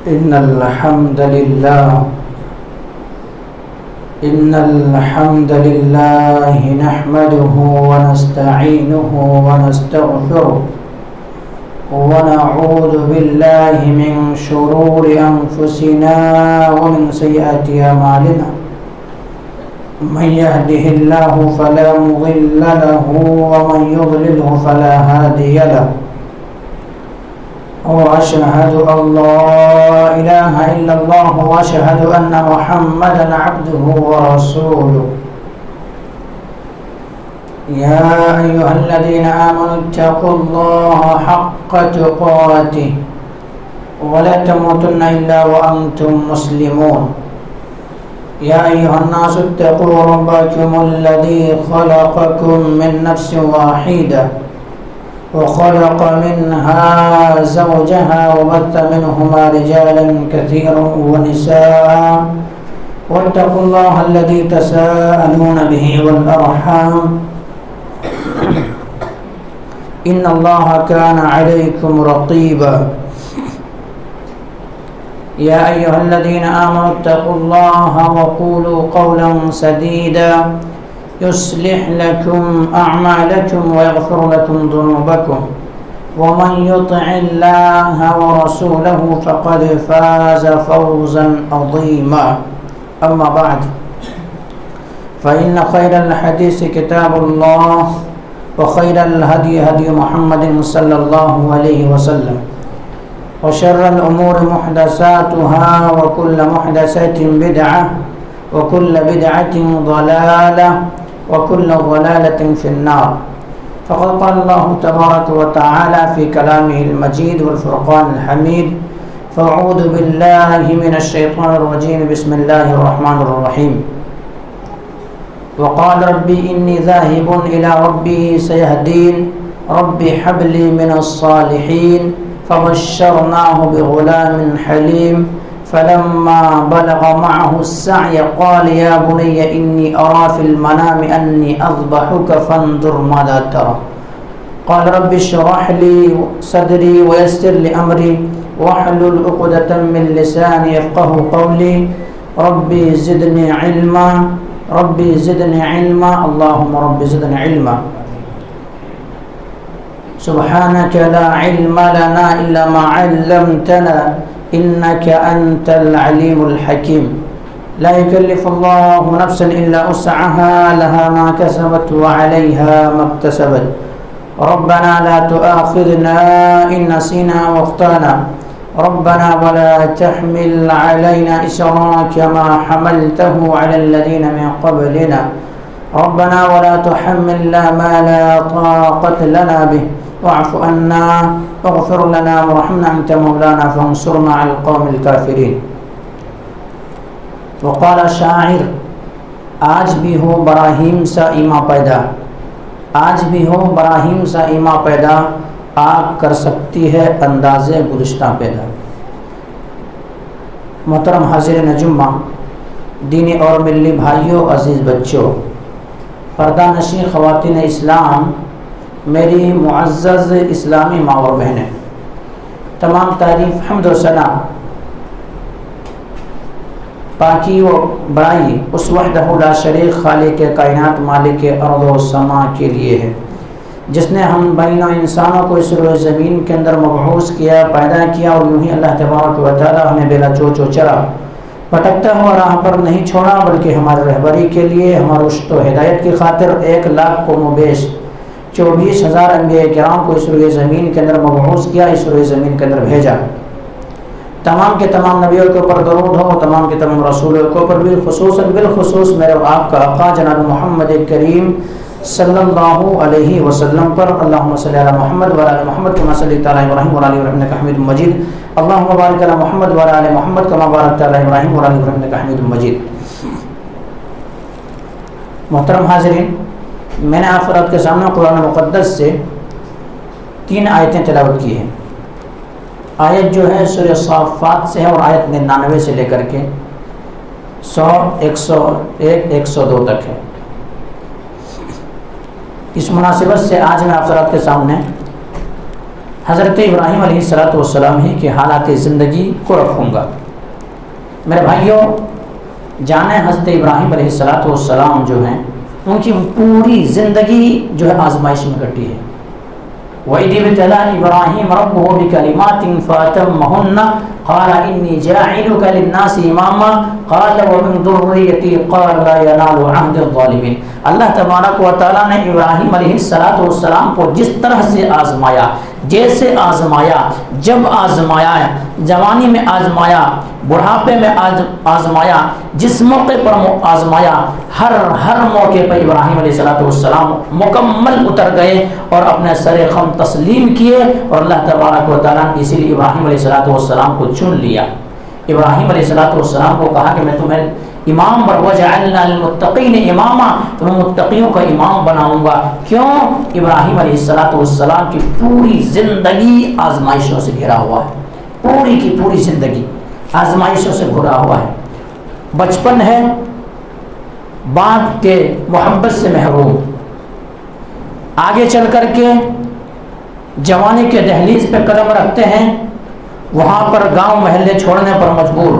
إن الحمد لله نحمده ونستعينه ونستغفره ونعوذ بالله من شرور أنفسنا ومن سيئات أعمالنا من يهده الله فلا مضل له ومن يضلله فلا هادي له وأشهد أن لا إله إلا الله وأشهد أن محمدا عبده ورسوله يا أيها الذين آمنوا اتقوا الله حق تقاته ولا تموتن إلا وأنتم مسلمون يا أيها الناس اتقوا ربكم الذي خلقكم من نفس واحدة وخلق منها زوجها وبث منهما رجالا كثيرا ونساء واتقوا الله الذي تساءلون به والأرحام إن الله كان عليكم رقيبا يا أيها الذين آمنوا اتقوا الله وقولوا قولا سديدا يصلح لكم أعمالكم ويغفر لكم ذنوبكم ومن يطع الله ورسوله فقد فاز فوزا عظيما أما بعد فإن خير الحديث كتاب الله وخير الهدي هدي محمد صلى الله عليه وسلم وشر الأمور محدثاتها وكل محدثة بدعة وكل بدعة ضلالة وكل ضلالة في النار فقد قال الله تبارك وتعالى في كلامه المجيد والفرقان الحميد فأعوذ بالله من الشيطان الرجيم بسم الله الرحمن الرحيم وقال ربي إني ذاهب إلى ربي سيهدين ربي هب لي من الصالحين فبشرناه بغلام حليم فلما بلغ معه السعي قال يا بني إني أرى في المنام أني أذبحك فانظر ماذا ترى قال رب اشرح لي صدري ويسر لي أمري واحلل عقدة من لساني يفقه قولي ربي زدني علما ربي زدني علما اللهم رب زدني علما سبحانك لا علم لنا إلا ما علمتنا إنك أنت العليم الحكيم لا يكلف الله نفسا إلا وسعها لها ما كسبت وعليها ما اكتسبت ربنا لا تؤاخذنا إن نسينا واخطأنا ربنا ولا تحمل علينا إصرا كما حملته على الذين من قبلنا ربنا ولا تحملنا ما لا طاقة لنا به واعف عنا واغفر لنا وارحمنا أنت مولانا فانصرنا على القوم الكافرين وقال شاعر آج بھی ہو براہیم سا ایما پیدا آج بھی ہو براہیم سا ایما پیدا آگ کر سکتی ہے انداز گزشتہ پیدا محترم حاضرین جمعہ دینی اور ملی بھائیوں عزیز بچوں پردہ نشین خواتین اسلام میری معزز اسلامی ماں اور بہنیں تمام تعریف حمد و ثنا پاکی و بڑائی اس وحدہ لا شریک خالق کائنات مالک ارض و سما کے لیے ہے جس نے ہم بینہ انسانوں کو اس روئے زمین کے اندر مبعوث کیا پیدا کیا اور یوں ہی اللہ تبارک و تعالی ہمیں بلا چوچ و چرا پٹکتا ہوا راہ پر نہیں چھوڑا بلکہ ہماری رہبری کے لیے ہمارا رشد و ہدایت کی خاطر 1,00,000 کو مبیش 24,000 انبیاء کرام کو اس روئے زمین کے اندر مبعوث کیا اس روئے زمین کے اندر بھیجا تمام کے تمام نبیوں کے اوپر درود ہو تمام کے تمام رسولوں کے اوپر بھی خصوصاً بالخصوص میرے آپ کا آقا جناب محمد کریم صلی اللہ علیہ وسلم پر اللہم صلی علی محمد و علی محمد کما صلیت علی ابراہیم و علی ابراہیم انک حمید مجید اللہم بارک علی محمد و علی محمد کما بارکت علی ابراہیم و علی ابراہیم انک حمید مجید محترم حاضرین میں نے آپ حضرات کے سامنے قرآن مقدس سے 3 آیتیں تلاوت کی ہیں آیت جو ہے سورہ صافات سے ہے اور آیت 99 سے لے کر کے 100 101 102 تک ہے اس مناسبت سے آج میں آپ حضرات کے سامنے حضرت ابراہیم علیہ السلام ہی کے حالات زندگی کو رکھوں گا۔ میرے بھائیوں، جانے حضرت ابراہیم علیہ السلام جو ہیں ان کی پوری زندگی جو ہے آزمائش میں کٹی ہے۔ وَإِذِ ابْتَلَىٰ إِبْرَاهِيمَ رَبُّهُ بِكَلِمَاتٍ فَأَتَمَّهُنَّ قَالَ إِنِّي جَاعِلُكَ لِلنَّاسِ إِمَامًا قَالَ وَمِن ذُرِّيَّتِي قَالَ لَا يَنَالُ عَهْدِ الظَّالِمِينَ۔ اللہ تبارک و تعالیٰ نے ابراہیم علیہ السلام کو جس طرح سے آزمایا، جیسے آزمایا، جب آزمایا، جوانی میں آزمایا، بڑھاپے میں آزمایا، جس موقع پر آزمایا، ہر موقع پر ابراہیم علیہ السلام مکمل اتر گئے اور اپنے سر خم تسلیم کیے، اور اللہ تبارک و تعالیٰ نے اسی لیے ابراہیم علیہ السلام کو چن لیا۔ ابراہیم علیہ السلام کو کہا کہ میں تمہیں امام وَجَعَلْنَا لِلْمُتَّقِينَ إِمَامًا، تمہیں متقیوں کا امام بناؤں گا۔ کیوں؟ ابراہیم علیہ السلام کی پوری زندگی آزمائشوں سے گھرا ہوا ہے، پوری کی پوری زندگی آزمائشوں سے گھرا ہوا ہے۔ بچپن ہے، باپ کے محبت سے محروم، آگے چل کر کے جوانی کے دہلیز پہ قدم رکھتے ہیں، وہاں پر گاؤں محلے چھوڑنے پر مجبور،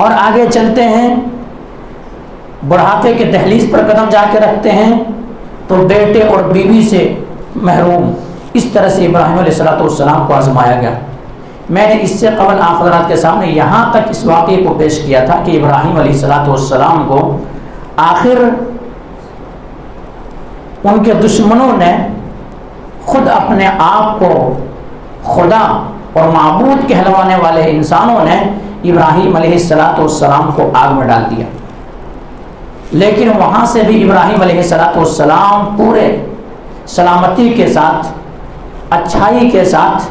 اور آگے چلتے ہیں بڑھاپے کے دہلیز پر قدم جا کے رکھتے ہیں تو بیٹے اور بیوی سے محروم۔ اس طرح سے ابراہیم علیہ السلام کو آزمایا گیا۔ میں نے اس سے قبل آپ حضرات کے سامنے یہاں تک اس واقعے کو پیش کیا تھا کہ ابراہیم علیہ السلام کو آخر ان کے دشمنوں نے خود اپنے آپ کو خدا اور معبود کہلوانے والے انسانوں نے ابراہیم علیہ السلام کو آگ میں ڈال دیا، لیکن وہاں سے بھی ابراہیم علیہ السلام پورے سلامتی کے ساتھ، اچھائی کے ساتھ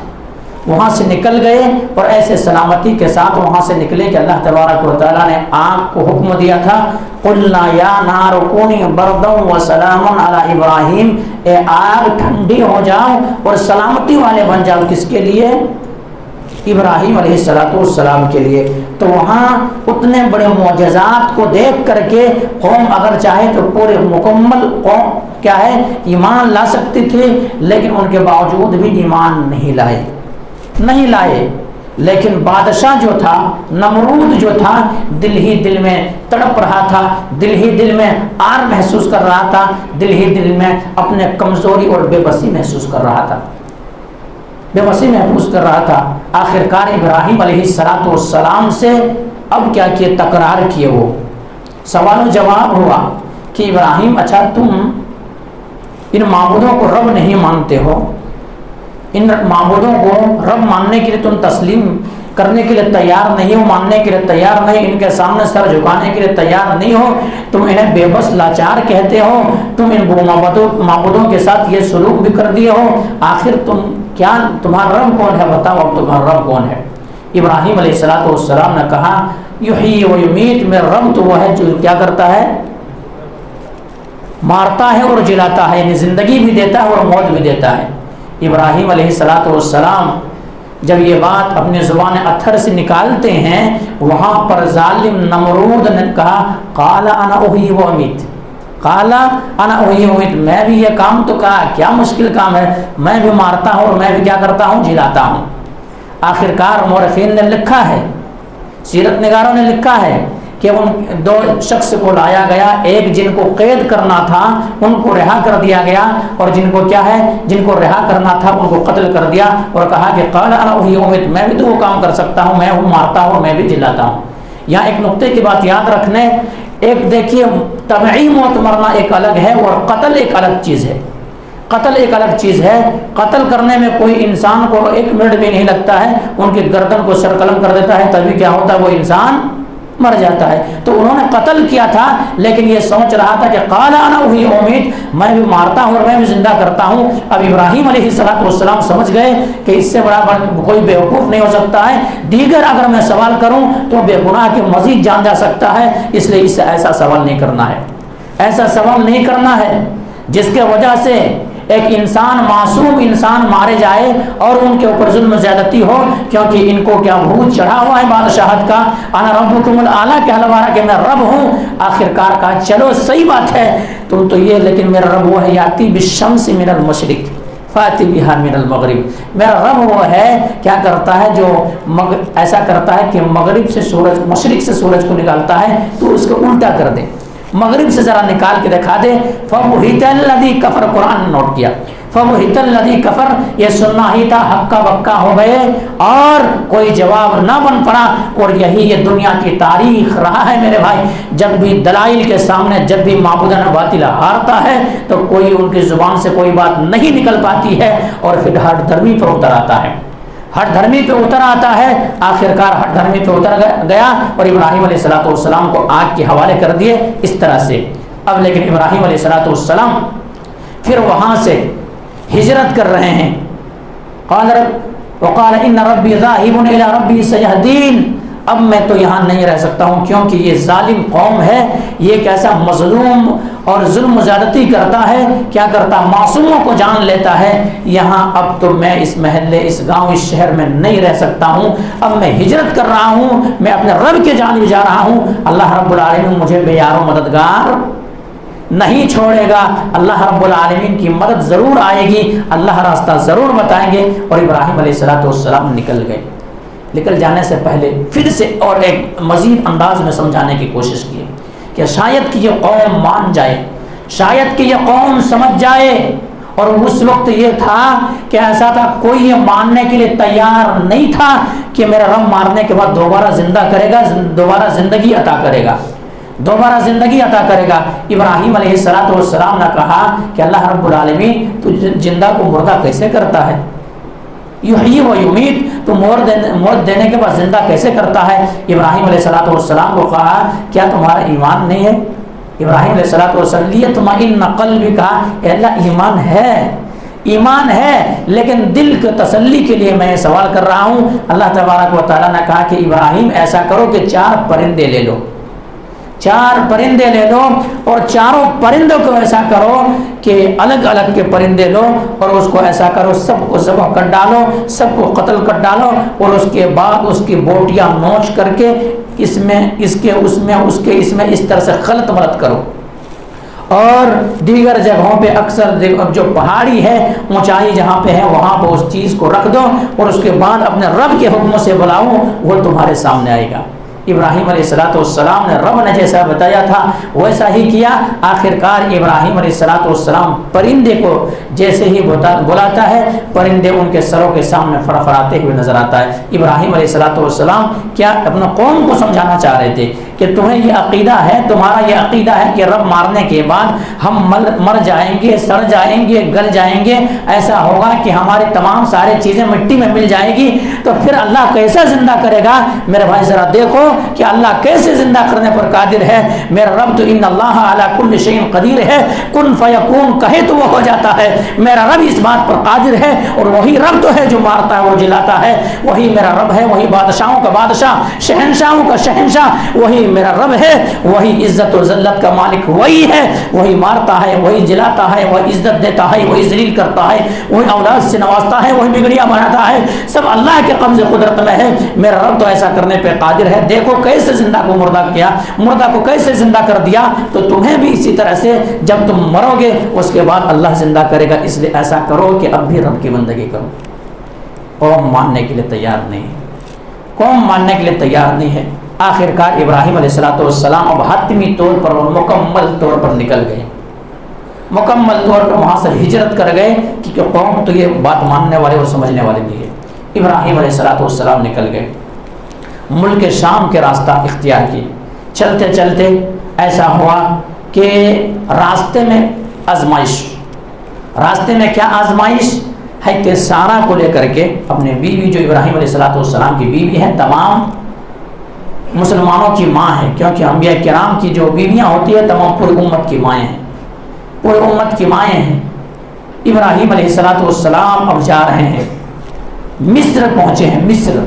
وہاں سے نکل گئے، اور ایسے سلامتی کے ساتھ وہاں سے نکلے کہ اللہ تبارک و تعالیٰ نے آگ کو حکم دیا تھا، قُلْنَا يَا نَارُ كُونِي بَرْدًا وَسَلَامًا عَلَىٰ إِبْرَاهِيمَ، اے آگ ٹھنڈی ہو جاؤ اور سلامتی والے بن جاؤ۔ کس کے لیے؟ ابراہیم علیہ السلام کے لیے۔ تو وہاں اتنے بڑے معجزات کو دیکھ کر کے قوم اگر چاہے تو پورے مکمل قوم کیا ہے ایمان لا سکتی تھی، لیکن ان کے باوجود بھی ایمان نہیں لائے۔ لیکن بادشاہ جو تھا، نمرود جو تھا، دل ہی دل میں تڑپ رہا تھا، دل ہی دل میں آر محسوس کر رہا تھا، دل ہی دل میں اپنے کمزوری اور بے بسی محسوس کر رہا تھا، آخرکار ابراہیم علیہ السلام سے اب کیا کیے؟ تکرار کیے، وہ سوال و جواب ہوا کہ ابراہیم اچھا تم ان معبودوں کو رب نہیں مانتے ہو، ان معبودوں کو رب ماننے کے لیے تم تسلیم کرنے کے لیے تیار نہیں ہو، ماننے کے لیے تیار نہیں، ان کے سامنے سر جھکانے کے لیے تیار نہیں ہو، تم انہیں بے بس لاچار کہتے ہو، تم ان معبودوں کے ساتھ یہ سلوک بھی کر دیے ہو، آخر تمہارا رب کون ہے؟ بتاؤ اب تمہارا رب کون ہے؟ ابراہیم علیہ السلام نے کہا یحیی و یمیت، میرا رب تو وہ ہے جو کیا کرتا ہے؟ مارتا ہے اور جلاتا ہے، یعنی زندگی بھی دیتا ہے اور موت بھی دیتا ہے۔ ابراہیم علیہ السلام جب یہ بات اپنے زبان اتھر سے نکالتے ہیں، وہاں پر ظالم نمرود نے کہا قال انا احیی و امیت، قال انا احیی و امیت، میں بھی یہ کام تو کہا کیا مشکل کام ہے، میں بھی مارتا ہوں اور میں بھی کیا کرتا ہوں؟ جلاتا ہوں۔ آخرکار مورخین نے لکھا ہے، سیرت نگاروں نے لکھا ہے کہ ان دو شخص کو لایا گیا، ایک جن کو قید کرنا تھا ان کو رہا کر دیا گیا، اور جن کو رہا کرنا تھا ان کو قتل کر دیا، اور کہا کہ قال انا احیی و امیت، میں بھی تو وہ کام کر سکتا ہوں، میں مارتا ہوں اور میں بھی جلاتا ہوں۔ یہاں ایک نقطے کی بات یاد رکھنے، ایک دیکھیے طبعی موت مرنا ایک الگ ہے اور قتل ایک الگ چیز ہے۔ قتل کرنے میں کوئی انسان کو 1 منٹ بھی نہیں لگتا ہے، ان کی گردن کو سرقلم کر دیتا ہے، تبھی کیا ہوتا ہے؟ وہ انسان مر جاتا ہے۔ تو انہوں نے قتل کیا تھا، لیکن یہ سوچ رہا تھا کہ قال انا احیی و امیت، میں بھی مارتا ہوں اور میں بھی زندہ کرتا ہوں۔ اب ابراہیم علیہ السلام سمجھ گئے کہ اس سے بڑا کوئی بیوقوف نہیں ہو سکتا ہے، دیگر اگر میں سوال کروں تو بے گناہ کے مزید جان جا سکتا ہے، اس لیے اس سے ایسا سوال نہیں کرنا ہے جس کے وجہ سے ایک انسان، معصوم انسان مارے جائے اور ان کے اوپر ظلم زیادتی ہو، کیونکہ ان کو کیا بھوت چڑھا ہوا ہے بادشاہت کا، انا ربکم الاعلی کہنے والا کہ میں رب ہوں۔ آخرکار کہا چلو صحیح بات ہے تم تو یہ، لیکن میرا رب وہ ہے یاتی بالشمس من المشرق، فاتی بہا من المغرب، میرا رب وہ ہے کیا کرتا ہے جو ایسا کرتا ہے کہ مغرب سے سورج، مشرق سے سورج کو نکالتا ہے تو اس کو الٹا کر دے، مغرب سے ذرا نکال کے دکھا دے۔ فَبُهِتَ الَّذِي كَفَرَ، قرآن نے نوٹ کیا، فَبُهِتَ الَّذِي كَفَرَ، یہ سننا ہی تھا، ہکا بکا ہو گئے اور کوئی جواب نہ بن پڑا۔ اور یہی یہ دنیا کی تاریخ رہا ہے میرے بھائی، جب بھی دلائل کے سامنے، جب بھی معبودان باطل ہارتا ہے تو کوئی ان کی زبان سے کوئی بات نہیں نکل پاتی ہے اور پھر ہٹ دھرمی پر اتر آتا ہے، ہٹ دھرمی پہ اتر آتا ہے، آخرکار ہٹ دھرمی پہ اتر گیا اور ابراہیم علیہ السلام کو آگ کے حوالے کر دیے اس طرح سے۔ اب لیکن ابراہیم علیہ السلام پھر وہاں سے ہجرت کر رہے ہیں۔ وقال ان ربی ذاہب الی ربی سیہدین، اب میں تو یہاں نہیں رہ سکتا ہوں کیونکہ یہ ظالم قوم ہے، یہ کیسا مظلوم اور ظلم و زیادتی کرتا ہے، کیا کرتا، معصوموں کو جان لیتا ہے۔ یہاں اب تو میں اس محلے، اس گاؤں، اس شہر میں نہیں رہ سکتا ہوں، اب میں ہجرت کر رہا ہوں، میں اپنے رب کے جانب جا رہا ہوں۔ اللہ رب العالمین مجھے بے یار و مددگار نہیں چھوڑے گا، اللہ رب العالمین کی مدد ضرور آئے گی، اللہ راستہ ضرور بتائیں گے۔ اور ابراہیم علیہ السلام نکل گئے۔ نکل جانے سے پہلے پھر سے اور ایک مزید انداز میں سمجھانے کی کوشش کی کہ شاید کہ یہ قوم مان جائے، شاید کہ یہ قوم سمجھ جائے۔ اور اس وقت یہ تھا کہ ایسا تھا، کوئی یہ ماننے کے لیے تیار نہیں تھا کہ میرا رب مارنے کے بعد دوبارہ زندہ کرے گا، دوبارہ زندگی عطا کرے گا، دوبارہ زندگی عطا کرے گا۔ ابراہیم علیہ السلام نے کہا کہ اللہ رب العالمین تو زندہ کو مردہ کیسے کرتا ہے، یحیی و یمیت، تو موت دینے کے بعد زندہ کیسے کرتا ہے۔ ابراہیم علیہ السلام کو کہا کیا تمہارا ایمان نہیں ہے؟ ابراہیم علیہ السلام لیطمئن قلبی، کہا اے اللہ ایمان ہے، ایمان ہے، لیکن دل کی تسلی کے لیے میں سوال کر رہا ہوں۔ اللہ تبارک و تعالیٰ نے کہا کہ ابراہیم ایسا کرو کہ 4 پرندے لے لو، 4 پرندے لے لو اور چاروں پرندوں کو ایسا کرو کہ الگ الگ کے پرندے لو اور اس کو ایسا کرو سب کو ذبح کر ڈالو، سب کو قتل کر ڈالو اور اس کے بعد اس کی بوٹیاں نوچ کر کے اس میں اس کے اس میں اس کے اس میں اس طرح سے خلط ملط کرو۔ اور دیگر جگہوں پہ اکثر جو پہاڑی ہے، اونچائی جہاں پہ ہے وہاں پہ اس چیز کو رکھ دو اور اس کے بعد اپنے رب کے حکم سے بلاؤ، وہ تمہارے سامنے آئے گا۔ ابراہیم علیہ السلام نے رب نے جیسا بتایا تھا ویسا ہی کیا۔ آخرکار ابراہیم علیہ السلام پرندے کو جیسے ہی بلاتا ہے، پرندے ان کے سروں کے سامنے فڑفڑاتے ہوئے نظر آتا ہے۔ ابراہیم علیہ السلام کیا اپنے قوم کو سمجھانا چاہ رہے تھے کہ تمہیں یہ عقیدہ ہے، تمہارا یہ عقیدہ ہے کہ رب مارنے کے بعد ہم مر جائیں گے، سڑ جائیں گے، گل جائیں گے، ایسا ہوگا کہ ہماری تمام سارے چیزیں مٹی میں مل جائے گی، تو پھر اللہ کیسا زندہ کرے گا؟ میرے بھائی ذرا دیکھو کہ اللہ کیسے زندہ کرنے پر قادر ہے۔ میرا رب تو ان اللہ علی کل شیء قدیر ہے، کن فیکون کہے تو وہ ہو جاتا ہے۔ میرا رب اس بات پر قادر ہے اور وہی رب تو ہے جو مارتا ہے، وہ جلاتا ہے، وہی میرا رب ہے، وہی بادشاہوں کا بادشاہ، شہنشاہوں کا شہنشاہ وہی میرا رب ہے، وہی عزت و ذلت کا مالک وہی ہے، وہی مارتا ہے، وہی جلاتا ہے، وہی عزت دیتا ہے، وہی ذلیل کرتا ہے، وہی اولاد سے نوازتا ہے، وہی بگڑیاں بناتا ہے، سب اللہ کے قبضے قدرت میں ہے۔ میرا رب تو ایسا کرنے پہ قادر ہے۔ دیکھو کیسے زندہ کو مردہ کیا، مردہ کو کیسے زندہ کر دیا، تو تمہیں بھی اسی طرح سے جب تم مرو گے اس کے بعد اللہ زندہ کرے گا، اس لیے ایسا کرو کہ اب بھی رب کی بندگی کرو۔ قوم ماننے کے لیے تیار نہیں ہے، قوم ماننے کے لیے تیار نہیں ہے۔ آخرکار ابراہیم علیہ السلام اب حتمی طور پر اور مکمل طور پر نکل گئے، مکمل طور پر وہاں سے ہجرت کر گئے، کیونکہ قوم تو یہ بات ماننے والے اور سمجھنے والے نہیں ہے۔ ابراہیم علیہ السلام نکل گئے، ملک شام کے راستہ اختیار کی۔ چلتے چلتے ایسا ہوا کہ راستے میں آزمائش، راستے میں کیا آزمائش ہے کہ سارا کو لے کر کے اپنے بیوی، جو ابراہیم علیہ السلام کی بیوی ہے، تمام مسلمانوں کی ماں ہے، کیونکہ انبیاء کرام کی جو بیویاں ہوتی ہیں تمام پوری امت کی مائیں ہیں، پوری امت کی مائیں ہیں۔ ابراہیم علیہ السلام اب جا رہے ہیں، مصر پہنچے ہیں۔ مصر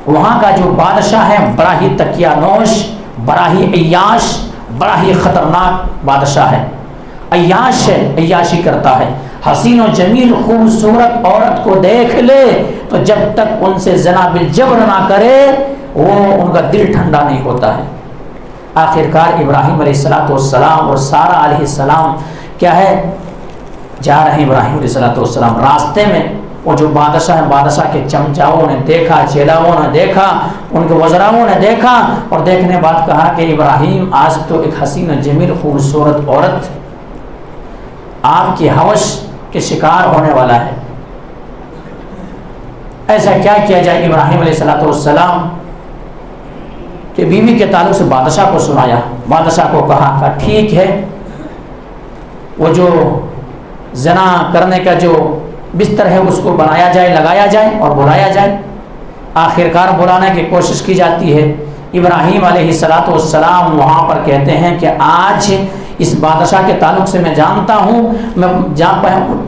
وہاں کا جو بادشاہ ہے بڑا ہی تکیہ نوش، بڑا ہی عیاش، بڑا ہی خطرناک بادشاہ ہے، عیاش ہے، عیاشی کرتا ہے۔ حسین و جمیل خوبصورت عورت کو دیکھ لے تو جب تک ان سے زنا بالجبر نہ کرے وہ ان کا دل ٹھنڈا نہیں ہوتا ہے۔ آخرکار ابراہیم علیہ السلام اور سارہ علیہ السلام کیا ہے جا رہے ہیں ابراہیم علیہ السلام، راستے میں وہ جو بادشاہ ہیں، بادشاہ کے چمچاؤں نے دیکھا، چیلاؤں نے دیکھا، ان کے وزراؤں نے دیکھا، اور دیکھنے بعد کہا کہ ابراہیم آج تو ایک حسین جمیل خوبصورت عورت آپ کی ہوش کے شکار ہونے والا ہے، ایسا کیا کیا جائے؟ ابراہیم علیہ السلام کہ بیوی کے تعلق سے بادشاہ کو سنایا، بادشاہ کو کہا کہ ٹھیک ہے، وہ جو زنا کرنے کا جو بستر ہے اس کو بنایا جائے، لگایا جائے اور بلایا جائے۔ آخرکار بلانے کی کوشش کی جاتی ہے۔ ابراہیم علیہ السلام وہاں پر کہتے ہیں کہ آج اس بادشاہ کے تعلق سے میں جانتا ہوں، میں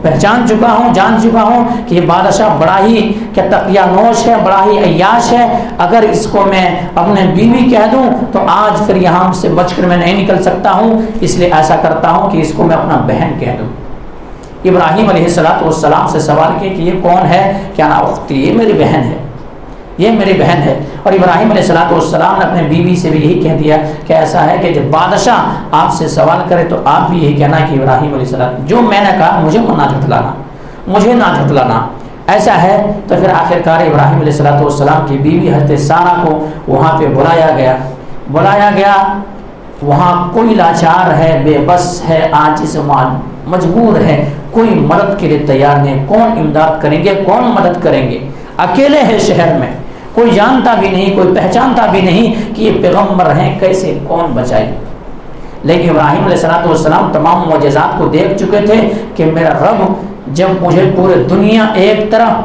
پہچان چکا ہوں، جان چکا ہوں کہ یہ بادشاہ بڑا ہی کہ تقیہ نوش ہے، بڑا ہی عیاش ہے، اگر اس کو میں اپنے بیوی کہہ دوں تو آج پھر یہاں سے بچ کر میں نہیں نکل سکتا ہوں، اس لیے ایسا کرتا ہوں کہ اس کو میں اپنا بہن کہہ دوں۔ ابراہیم علیہ السلام سے سوال کیا کہ یہ کون ہے؟ کیا نا اختی، یہ میری بہن ہے، یہ میری بہن ہے۔ اور ابراہیم علیہ السلام نے اپنے بیوی سے بھی یہی کہہ دیا کہ ایسا ہے کہ جب بادشاہ آپ سے سوال کرے تو آپ بھی یہی کہنا کہ ابراہیم علیہ السلام جو میں نے کہا مجھے نہ جھٹلانا، مجھے نہ جھٹلانا، ایسا ہے۔ تو پھر آخرکار ابراہیم علیہ السلام کی بیوی حضرت سارہ کو وہاں پہ بلایا گیا۔ وہاں کوئی لاچار ہے، بے بس ہے، عاجز مجبور ہے، کوئی مدد کے لیے تیار نہیں۔ کون امداد کریں گے، کون مدد کریں گے؟ اکیلے ہیں شہر میں، کوئی جانتا بھی نہیں، کوئی پہچانتا بھی نہیں کہ یہ پیغمبر ہیں، کیسے کون بچائے؟ لیکن ابراہیم علیہ السلام تمام معجزات کو دیکھ چکے تھے کہ میرا رب جب مجھے پورے دنیا ایک طرح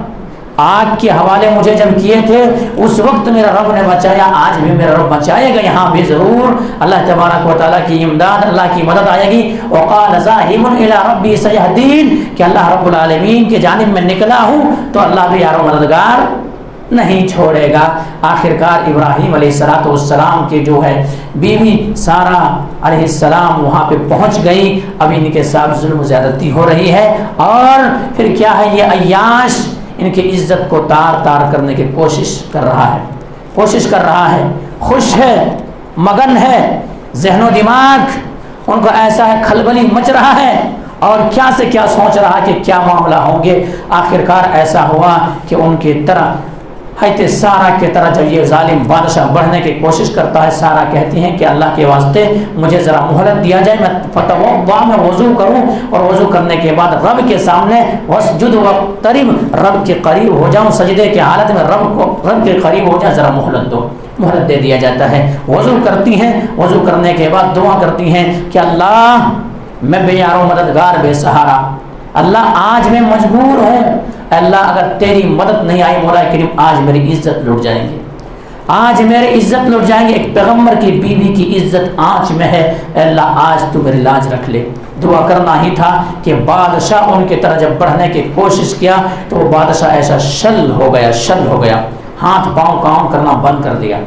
آگ کے حوالے مجھے جب کیے تھے اس وقت میرا رب نے بچایا، آج بھی میرا رب بچائے گا، یہاں بھی ضرور اللہ تبارک و تعالیٰ کی امداد، اللہ کی مدد آئے گی۔ وقال ذاہب الی ربی سیہدین، کہ اللہ رب العالمین کی جانب میں نکلا ہوں تو اللہ بھی یار و مددگار نہیں چھوڑے گا۔ آخرکار ابراہیم علیہ السلام کی جو ہے بیوی سارہ علیہ السلام وہاں پہ پہنچ گئی، اب ان کے ساتھ ظلم و زیادتی ہو رہی ہے، اور پھر کیا ہے، یہ عیاش ان کی عزت کو تار تار کرنے کی کوشش کر رہا ہے، خوش ہے، مگن ہے، ذہن و دماغ ان کو ایسا ہے، کھلبلی مچ رہا ہے، اور کیا سے کیا سوچ رہا کہ کیا معاملہ ہوں گے۔ آخرکار ایسا ہوا کہ ان کی طرح حضرت سارہ کی طرح جب یہ ظالم بادشاہ بڑھنے کی کوشش کرتا ہے، سارہ کہتی ہیں کہ اللہ کے واسطے مجھے ذرا مہلت دیا جائے، میں فتوضا میں وضو کروں، اور وضو کرنے کے بعد رب کے سامنے وسجد واقترب، رب کے قریب ہو جاؤں، سجدے کی حالت میں رب کے قریب ہو جاؤں، ذرا مہلت دو۔ مہلت دے دیا جاتا ہے، وضو کرتی ہیں، وضو کرنے کے بعد دعا کرتی ہیں کہ اللہ میں بے یار و مددگار، بے سہارا، اللہ آج میں مجبور ہوں، اللہ اگر تیری مدد نہیں آئی مولا کریم آج میری عزت لٹ جائیں گے، آج میری عزت لٹ جائیں گے، ایک پیغمبر کی بیوی کی عزت آنچ میں ہے، اللہ آج تو میری لاج رکھ لے۔ دعا کرنا ہی تھا کہ بادشاہ ان کی طرح جب بڑھنے کی کوشش کیا تو وہ بادشاہ ایسا شل ہو گیا، ہاتھ پاؤں کام کرنا بند کر دیا۔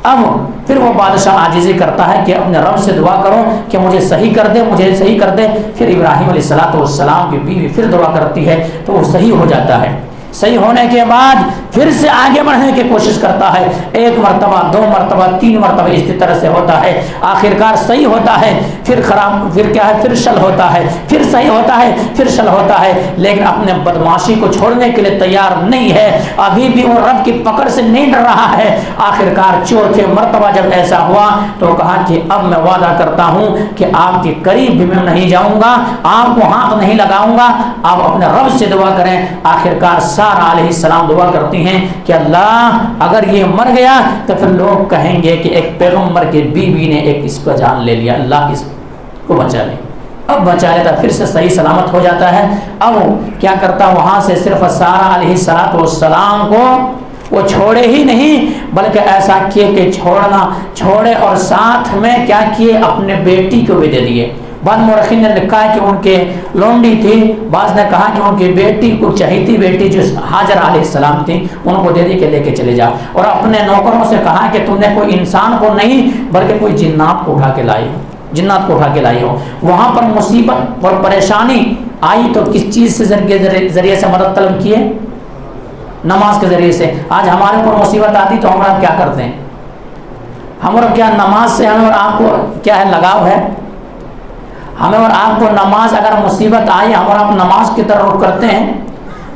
اب پھر وہ بادشاہ عاجزی کرتا ہے کہ اپنے رب سے دعا کرو کہ مجھے صحیح کر دے، مجھے صحیح کر دے۔ پھر ابراہیم علیہ السلام کی بیوی پھر دعا کرتی ہے تو وہ صحیح ہو جاتا ہے۔ صحیح ہونے کے بعد پھر سے آگے بڑھنے کی کوشش کرتا ہے، ایک مرتبہ، دو مرتبہ، تین مرتبہ، اس طرح سے ہوتا ہے، آخرکار صحیح ہوتا ہے، پھر خراب، پھر کیا ہے، پھر شل ہوتا ہے، پھر صحیح ہوتا ہے، پھر شل ہوتا ہے، لیکن اپنے بدماشی کو چھوڑنے کے لیے تیار نہیں ہے، ابھی بھی وہ رب کی پکڑ سے نہیں ڈر رہا ہے۔ آخرکار چوتھے مرتبہ جب ایسا ہوا تو کہا کہ اب میں وعدہ کرتا ہوں کہ آپ کے قریب بھی میں نہیں جاؤں گا، آپ کو ہاتھ نہیں لگاؤں گا، آپ اپنے رب سے دعا کریں۔ آخرکار سارہ علیہ السلام دعا کرتی ہیں کہ اللہ اگر یہ مر گیا تو پھر لوگ کہیں گے کہ ایک پیغمبر کی بیوی نے ایک اس کو جان لے لیا، اللہ اس کو بچا لے۔ اب بچا لیتا، پھر سے صحیح سلامت ہو جاتا ہے۔ اب کیا کرتا، وہاں سے صرف سارہ علیہ السلام کو وہ چھوڑے ہی نہیں بلکہ ایسا کیے کہ چھوڑے اور ساتھ میں کیا کیے، اپنے بیٹی کو بھی دے دیے۔ بعض مورخین نے لکھا ہے کہ ان کے لونڈی تھی، بعض نے کہا کہ ان کی بیٹی کو چہیتی بیٹی جو ہاجر علیہ السلام تھی ان کو دے دی کہ لے کے چلے جا، اور اپنے نوکروں سے کہا کہ تم نے کوئی انسان کو نہیں بلکہ کوئی جنات کو اٹھا کے لائی ہو۔ وہاں پر مصیبت اور پریشانی آئی تو کس چیز سے ذریعے سے مدد طلب کیے؟ نماز کے ذریعے سے۔ آج ہمارے اوپر مصیبت آتی تو ہم کیا کرتے ہیں؟ ہمارا کیا نماز سے ہمیں اور آپ کو کیا ہے، لگاؤ ہے؟ ہمیں اور آپ کو نماز اگر مصیبت آئی ہم اور آپ نماز کی طرف رخ کرتے ہیں،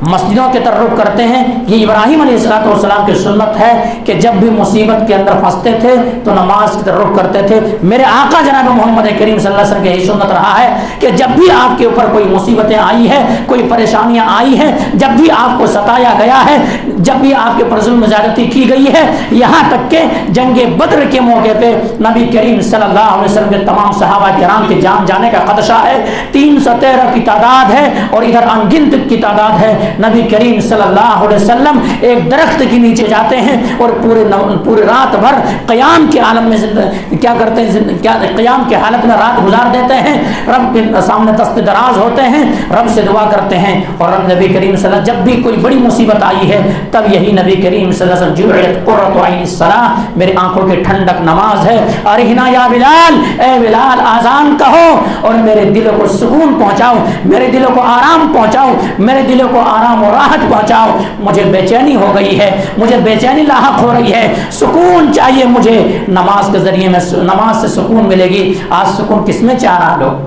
مسجدوں کی طرف رخ کرتے ہیں. یہ ابراہیم علیہ السلام کی سنت ہے کہ جب بھی مصیبت کے اندر پھنستے تھے تو نماز کی طرف رخ کرتے تھے. میرے آقا جناب محمد کریم صلی اللہ علیہ وسلم کی یہی سنت رہا ہے کہ جب بھی آپ کے اوپر کوئی مصیبتیں آئی ہیں، کوئی پریشانیاں آئی ہیں، جب بھی آپ کو ستایا گیا ہے، جب بھی آپ کے پر ظلم زیادتی کی گئی ہے، یہاں تک کہ جنگ بدر کے موقع پہ نبی کریم صلی اللہ علیہ وسلم کے تمام صحابہ کرام کے جان جانے کا خدشہ ہے، 313 کی تعداد ہے اور ادھر انگنت کی تعداد ہے. نبی کریم صلی اللہ علیہ وسلم ایک درخت کے نیچے جاتے ہیں اور پورے رات بھر قیام کے عالم میں کیا کرتے ہیں، قیام کے حالت میں رات گزار دیتے ہیں. رب کے سامنے دست دراز ہوتے ہیں، رب سے دعا کرتے ہیں. اور رب نبی کریم صلی اللہ علیہ وسلم جب بھی کوئی بڑی مصیبت آئی ہے تب یہی نبی کریم صلی اللہ علیہ وسلم جعلت قرۃ عین الصلاۃ، میری آنکھوں کی ٹھنڈک نماز ہے. ارہنا یا بلال، اے بلال آذان کہو اور میرے دلوں کو سکون پہنچاؤ، میرے دلوں کو آرام پہنچاؤ، میرے دلوں کو آرام اور راحت پہنچاؤ. مجھے بے چینی ہو گئی ہے، مجھے بے چینی لاحق ہو رہی ہے، سکون چاہیے مجھے. نماز کے ذریعے میں نماز سے سکون ملے گی. آج سکون کس میں چاہ رہا لوگ؟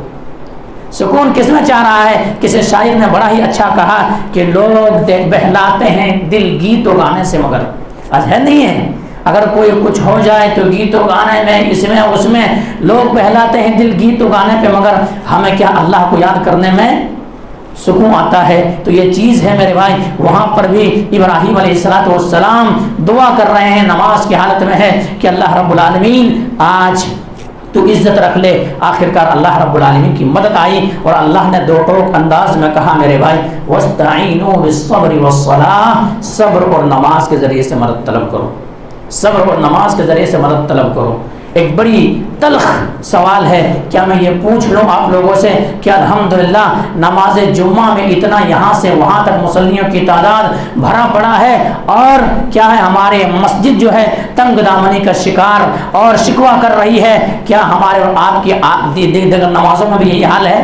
سکون کس میں چاہ رہا ہے؟ کسی شاعر نے بڑا ہی اچھا کہا کہ لوگ بہلاتے ہیں دل گیت و گانے سے، مگر آج ہے نہیں ہے. اگر کوئی کچھ ہو جائے تو گیت و گانے میں، اس میں اس میں لوگ بہلاتے ہیں دل گیت و گانے پہ، مگر ہمیں کیا اللہ کو یاد کرنے میں سکون آتا ہے؟ تو یہ چیز ہے میرے بھائی. وہاں پر بھی ابراہیم علیہ السلام دعا کر رہے ہیں، نماز کی حالت میں ہے کہ اللہ رب العالمین آج تو عزت رکھ لے. آخرکار اللہ رب العالمین کی مدد آئی اور اللہ نے دو ٹوک انداز میں کہا میرے بھائی وَاسْتَعِينُوا بِالصَّبْرِ وَالصَّلَاةِ، صبر اور نماز کے ذریعے سے مدد طلب کرو، صبر اور نماز کے ذریعے سے مدد طلب کرو. ایک بڑی تلخ سوال ہے، کیا میں یہ پوچھ لوں آپ لوگوں سے کہ الحمدللہ نماز جمعہ میں اتنا یہاں سے وہاں تک مصلیوں کی تعداد بھرا پڑا ہے، اور کیا ہے ہمارے مسجد جو ہے تنگ دامنی کا شکار اور شکوہ کر رہی ہے؟ کیا ہمارے اور آپ کی دیگر نمازوں میں بھی یہی حال ہے؟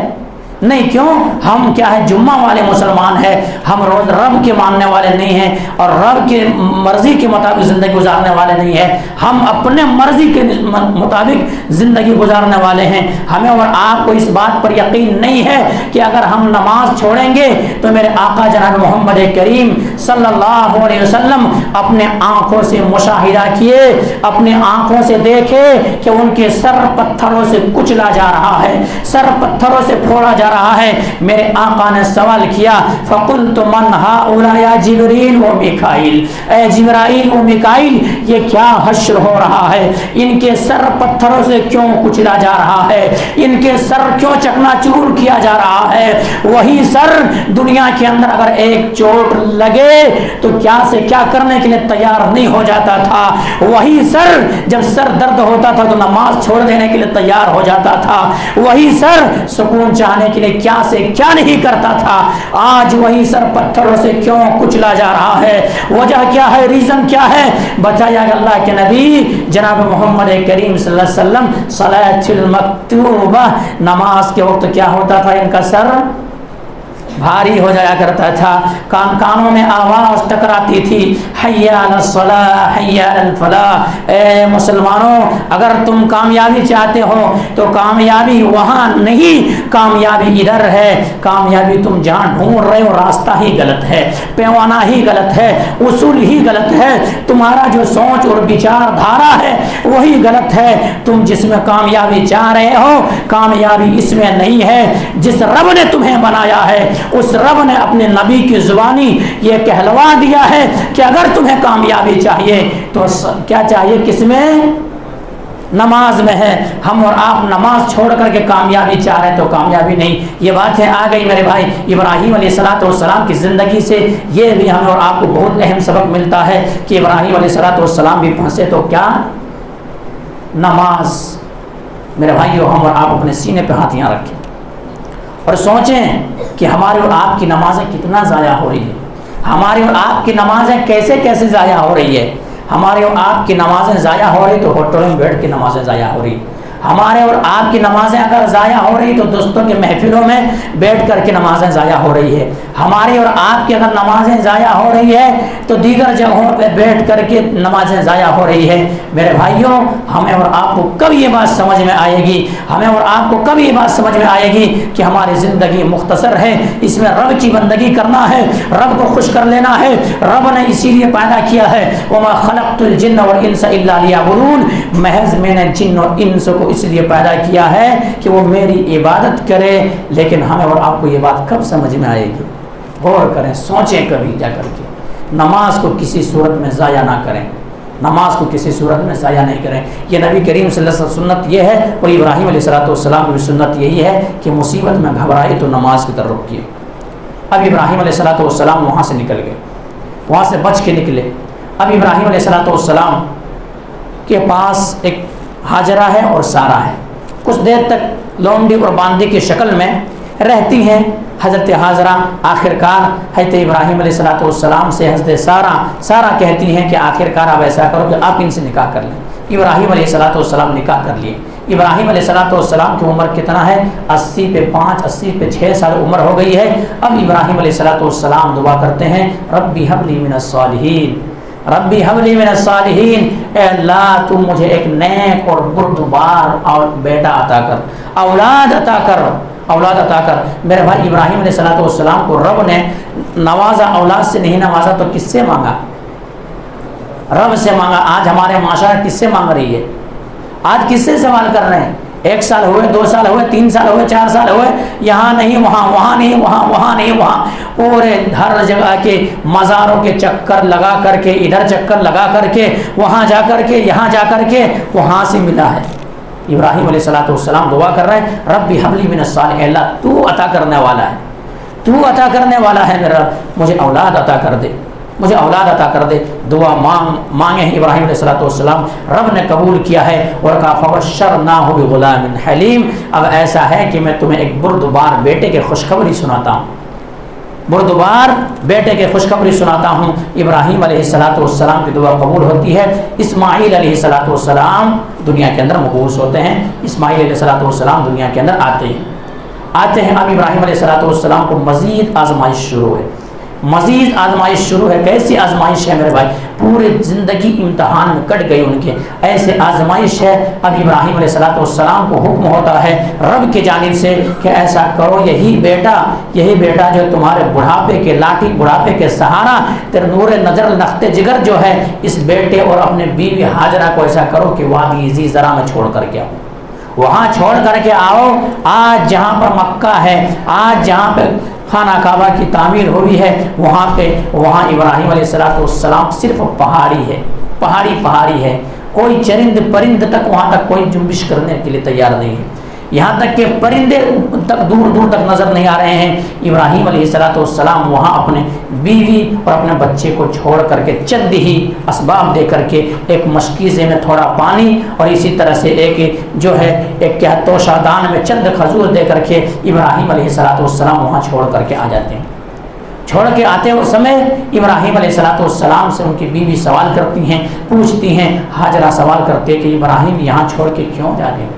نہیں. کیوں؟ ہم کیا ہے جمعہ والے مسلمان ہیں، ہم روز رب کے ماننے والے نہیں ہیں اور رب کی مرضی کے مطابق زندگی گزارنے والے نہیں ہیں. ہم اپنے مرضی کے مطابق زندگی گزارنے والے ہیں. ہمیں اور آپ کو اس بات پر یقین نہیں ہے کہ اگر ہم نماز چھوڑیں گے تو میرے آقا جناب محمد کریم صلی اللہ علیہ وسلم اپنے آنکھوں سے مشاہدہ کیے، اپنے آنکھوں سے دیکھے کہ ان کے سر پتھروں سے کچلا جا رہا ہے، سر پتھروں سے پھوڑا جا رہا ہے. میرے آقا نے سوال کیا فَقُلْتُ مَنْ هَؤُلَاءِ يَا جِبْرِيلُ وَمِيكَائِيلُ، اے جبرائیل و میکائیل یہ کیا حشر ہو رہا ہے؟ ان کے سر پتھروں سے کیوں کچلا جا رہا ہے؟ ان کے سر کیوں چکنا چور کیا جا رہا ہے؟ وہی سر دنیا کے اندر اگر ایک چوٹ لگے تو کیا سے کیا کرنے کے لیے تیار نہیں ہو جاتا تھا. وہی سر جب سر درد ہوتا تھا تو نماز چھوڑ دینے کے لیے تیار ہو جاتا تھا. وہی سر سکون چاہنے کے لیے کیا سے کیا نہیں کرتا تھا. آج وہی سر پتھروں سے کیوں کچلا جا رہا ہے؟ وجہ کیا ہے؟ ریزن کیا ہے؟ بتایا اللہ کے نبی جناب محمد کریم صلی اللہ علیہ وسلم صلاۃ المکتوبہ، نماز کے وقت کیا ہوتا تھا؟ ان کا سر بھاری ہو جایا کرتا تھا، کانوں میں آواز ٹکراتی تھی حی علی الصلاۃ حی علی الفلاح. اے مسلمانوں اگر تم کامیابی چاہتے ہو تو کامیابی وہاں نہیں، کامیابی ادھر ہے. کامیابی تم جہاں ڈھونڈ رہے ہو راستہ ہی غلط ہے، پیمانہ ہی غلط ہے، اصول ہی غلط ہے. تمہارا جو سوچ اور وچار دھارا ہے وہی غلط ہے. تم جس میں کامیابی چاہ رہے ہو کامیابی اس میں نہیں ہے. جس رب نے تمہیں بنایا ہے اس رب نے اپنے نبی کی زبانی یہ کہلوا دیا ہے کہ اگر تمہیں کامیابی چاہیے تو کیا چاہیے؟ کس میں؟ نماز میں ہے. ہم اور آپ نماز چھوڑ کر کے کامیابی چاہ رہے تو کامیابی نہیں. یہ باتیں آ گئی میرے بھائی ابراہیم علیہ السلام کی زندگی سے. یہ بھی ہمیں اور آپ کو بہت اہم سبق ملتا ہے کہ ابراہیم علیہ السلام بھی پھنسے تو کیا؟ نماز. میرے بھائیو ہم اور آپ اپنے سینے پہ ہاتھیاں رکھیں اور سوچیں کہ ہمارے اور آپ کی نمازیں کتنا ضائع ہو رہی ہے. ہماری اور آپ کی نمازیں کیسے کیسے ضائع ہو رہی ہے. ہمارے اور آپ کی نمازیں ضائع ہو رہی تو ہوٹلوں میں بیٹھ کے نمازیں ضائع ہو رہی. ہمارے اور آپ کی نمازیں اگر ضائع ہو رہی تو دوستوں کے محفلوں میں بیٹھ کر کے نمازیں ضائع ہو رہی ہے. ہماری اور آپ کی اگر نمازیں ضائع ہو رہی ہے تو دیگر جگہوں پہ بیٹھ کر کے نمازیں ضائع ہو رہی ہے. میرے بھائیوں، ہمیں اور آپ کو کب یہ بات سمجھ میں آئے گی، ہمیں اور آپ کو کب یہ بات سمجھ میں آئے گی کہ ہماری زندگی مختصر ہے، اس میں رب کی بندگی کرنا ہے، رب کو خوش کر لینا ہے. رب نے اسی لیے پیدا کیا ہے، وما خلقت الجن والانس الا لیعبدون، محض میں نے جن اور انس کو اس لیے پیدا کیا ہے کہ وہ میری عبادت کرے. لیکن ہمیں اور آپ کو یہ بات کب سمجھ میں آئے گی؟ غور کریں، سوچیں کبھی جا کر کے. نماز کو کسی صورت میں ضائع نہ کریں، نماز کو کسی صورت میں ضائع نہیں کریں. یہ نبی کریم صلی اللہ علیہ وسلم سنت یہ ہے، اور ابراہیم علیہ السلام کی سنت یہی ہے کہ مصیبت میں گھبرائے تو نماز کی طرف رکیے. اب ابراہیم علیہ السلام وہاں سے نکل گئے، وہاں سے بچ کے نکلے. اب ابراہیم علیہ السلام کے پاس ایک ہاجرہ ہے اور سارہ ہے. کچھ دیر تک لونڈی اور باندی کی شکل میں رہتی ہیں حضرت ہاجرہ. آخرکار حضرت ابراہیم علیہ السلام سے حضرت سارہ کہتی ہیں کہ آخرکار آپ ایسا کرو کہ آپ ان سے نکاح کر لیں. ابراہیم علیہ السلام نکاح کر لیے. ابراہیم علیہ السلام کی عمر کتنا ہے؟ 80 پہ 5 80 پہ 6 سال عمر ہو گئی ہے. اب ابراہیم علیہ السلام دعا کرتے ہیں، ربی حب لی من الصالحین، ربی حب لی من الصالحین، اے اللہ تو مجھے ایک نیک اور بردبار اور بیٹا عطا کر، اولاد عطا کر، اولاد عطا کر. میرے بھائی، ابراہیم علیہ السلام کو رب نے نوازا، اولاد سے نہیں نوازا تو کس سے مانگا؟ رب سے مانگا. آج ہمارے معاشرہ کس سے مانگ رہی ہے؟ آج کس سے سوال کر رہے ہیں؟ 1 سال ہوئے، 2 سال ہوئے، 3 سال ہوئے، 4 سال ہوئے، یہاں نہیں وہاں، وہاں نہیں وہاں، وہاں نہیں وہاں، پورے ہر جگہ کے مزاروں کے چکر لگا کر کے، ادھر چکر لگا کر کے، وہاں جا کر کے، یہاں جا کر کے، وہاں سے ملا ہے. ابراہیم علیہ السلام دعا کر رہے ہیں، ربی حب لی من الصالحین، اللہ تو عطا کرنے والا ہے، تو عطا کرنے والا ہے، میرا مجھے اولاد عطا کر دے، مجھے اولاد عطا کر دے. دعا مانگے ہیں ابراہیم علیہ السلام، رب نے قبول کیا ہے اور کہا فبشرناہ بغلام حلیم. اب ایسا ہے کہ میں تمہیں ایک بردبار بیٹے کی خوشخبری سناتا ہوں، بردبار بیٹے کی خوشخبری سناتا ہوں. ابراہیم علیہ السلام کی دعا قبول ہوتی ہے. اسماعیل علیہ السلام دنیا کے اندر مبعوث ہوتے ہیں. اسماعیل علیہ السلام دنیا کے اندر آتے ہیں. اب ابراہیم علیہ السلام کو مزید آزمائش شروع ہے، مزید آزمائش شروع ہے. کیسی آزمائش ہے میرے بھائی؟ پورے زندگی امتحان میں کٹ گئی ان کے، ایسے آزمائش ہے. اب ابراہیم علیہ السلام کو حکم ہوتا ہے رب کی جانب سے کہ ایسا کرو، یہی بیٹا جو تمہارے بڑھاپے کے لاٹھی، بڑھاپے کے سہارا، تیرے نور نظر نقطہ جگر جو ہے، اس بیٹے اور اپنے بیوی ہاجرہ کو ایسا کرو کہ وادی ذی زرع میں چھوڑ کر کے آؤ، وہاں چھوڑ کر کے آؤ. آج جہاں پر مکہ ہے، آج جہاں پہ خانہ کعبہ کی تعمیر ہوئی ہے، وہاں ابراہیم علیہ السلام صرف پہاڑی ہے، پہاڑی ہے. کوئی چرند پرند تک وہاں تک کوئی جنبش کرنے کے لیے تیار نہیں ہے. یہاں تک کہ پرندے تک دور دور تک نظر نہیں آ رہے ہیں. ابراہیم علیہ السلام وہاں اپنے بیوی اور اپنے بچے کو چھوڑ کر کے چند ہی اسباب دے کر کے، ایک مشکیزے میں تھوڑا پانی اور اسی طرح سے ایک توشہ دان میں چند کھجور دے کر کے ابراہیم علیہ السلام وہاں چھوڑ کر کے آ جاتے ہیں. چھوڑ کے آتے ہوئے سمے ابراہیم علیہ السلام سے ان کی بیوی سوال کرتی ہیں، پوچھتی ہیں. ہاجرہ سوال کرتے ہیں کہ ابراہیم یہاں چھوڑ کے کیوں جا رہے ہیں؟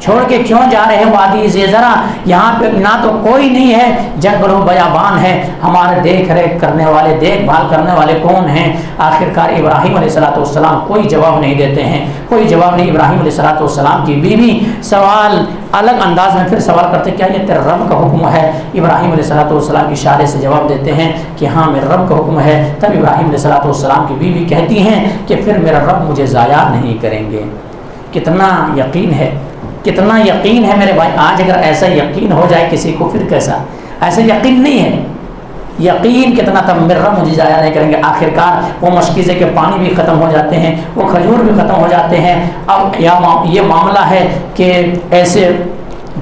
چھوڑ کے کیوں جا رہے ہیں وادی ذی زرع؟ یہاں پہ نہ تو کوئی نہیں ہے، جنگل و بیابان ہے، ہمارے دیکھ ریکھ کرنے والے، دیکھ بھال کرنے والے کون ہیں؟ آخرکار ابراہیم علیہ السلام کوئی جواب نہیں دیتے ہیں، کوئی جواب نہیں. ابراہیم علیہ السلام کی بیوی سوال الگ انداز میں پھر سوال کرتے، کیا یہ تیرے رب کا حکم ہے؟ ابراہیم علیہ السلام کی اشارے سے جواب دیتے ہیں کہ ہاں میرے رب کا حکم ہے. تب ابراہیم علیہ السلام کی بیوی کہتی ہیں کہ پھر میرا رب مجھے ضائع نہیں کریں گے. کتنا یقین ہے، کتنا یقین ہے میرے بھائی. آج اگر ایسا یقین ہو جائے کسی کو، پھر کیسا؟ ایسا یقین نہیں ہے. یقین کتنا تھا، میرا رب مجھے ضائع نہیں کریں گے. آخرکار وہ مشکیزے کے پانی بھی ختم ہو جاتے ہیں، وہ کھجور بھی ختم ہو جاتے ہیں. اب یہ معاملہ ہے کہ ایسے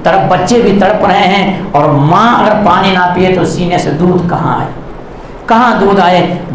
طرف بچے بھی تڑپ رہے ہیں، اور ماں اگر پانی نہ پیے تو سینے سے دودھ کہاں آئے، کہاں دودھ آئے؟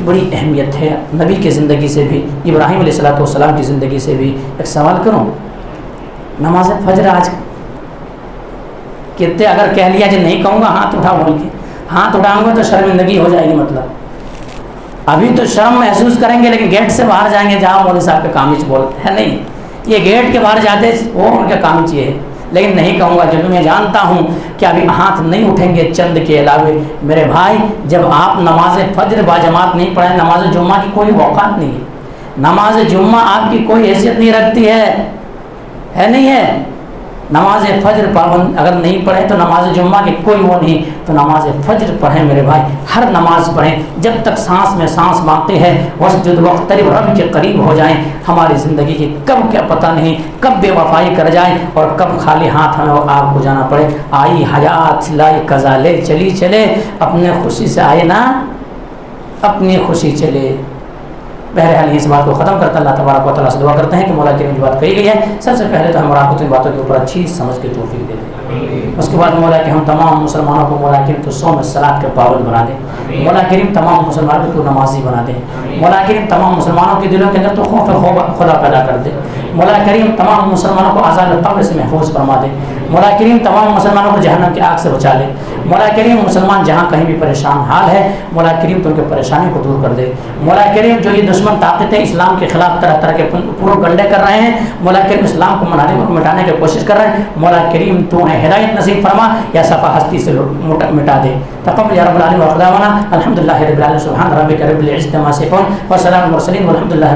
کی بڑی اہمیت ہے نبی کی زندگی سے بھی، ابراہیم علیہ السلام کی زندگی سے بھی۔ ایک سوال کروں، نماز فجر آج کہتے اگر کہہ لیا جو نہیں کہوں گا ہاتھ اٹھا بول کے، ہاتھ اٹھاؤں گا تو شرمندگی ہو جائے گی، مطلب ابھی تو شرم محسوس کریں گے لیکن گیٹ سے باہر جائیں گے جہاں مولوی صاحب کے کامچ بولتے ہیں، نہیں یہ گیٹ کے باہر جاتے وہ ان کا کامچ یہ ہے، لیکن نہیں کہوں گا جو میں جانتا ہوں کہ ابھی ہاتھ نہیں اٹھیں گے چند کے علاوہ۔ میرے بھائی جب آپ نماز فجر باجماعت نہیں پڑھیں، نماز جمعہ کی کوئی اوقات نہیں ہے، نماز جمعہ آپ کی کوئی حیثیت نہیں رکھتی ہے نہیں ہے، نماز فجر پابند اگر نہیں پڑھیں تو نماز جمعہ کی کوئی وہ نہیں، تو نماز فجر پڑھیں میرے بھائی، ہر نماز پڑھیں جب تک سانس میں سانس باقی ہے، وسجد واقترب رب کے قریب ہو جائیں۔ ہماری زندگی کی کب کیا پتہ نہیں، کب بے وفائی کر جائیں اور کب خالی ہاتھ ہمیں آپ کو جانا پڑے۔ آئی حیات لائی قضا لے، چلی چلے اپنے خوشی سے آئے نا اپنی خوشی چلے۔ بہرحال اس بات کو ختم کرتا اللہ تبارک و تعالیٰ سے دعا کرتے ہیں کہ مولا کریم جو بات کہی گئی ہے سب سے پہلے تو ہم مراقبت ان باتوں کے اوپر اچھی سمجھ کے توفیق دے دیں، اس کے بعد مولا کہ ہم تمام مسلمانوں کو مولا کریم تو صوم صلات کے پابند بنا دیں، مولا کریم تمام مسلمانوں کو نمازی بنا دیں، مولا کریم تمام مسلمانوں کے دلوں کے اندر تو خوف خدا پیدا کر دے، مولا کریم تمام مسلمانوں کو عذاب قبر سے محفوظ فرما دے، مولا کریم تمام مسلمانوں کو جہنم کی آگ سے بچا لے، مولا کریم مسلمان جہاں کہیں بھی پریشان حال ہے مولا کریم تو ان کے پریشانی کو دور کر دے، مولا کریم جو یہ دشمن طاقتیں اسلام کے خلاف طرح طرح کے پروپیگنڈے کر رہے ہیں مولا کریم اسلام کو مٹانے کی کوشش کر رہے ہیں، مولا کریم تو انہیں ہدایت نصیب فرما یا صفا ہستی سے مٹا دے۔ تقبل یا رب العالمین وخداونا الحمدللہ رب العالمین سبحان ربک رب العزت عما یصفون وسلام المرسلین والحمدللہ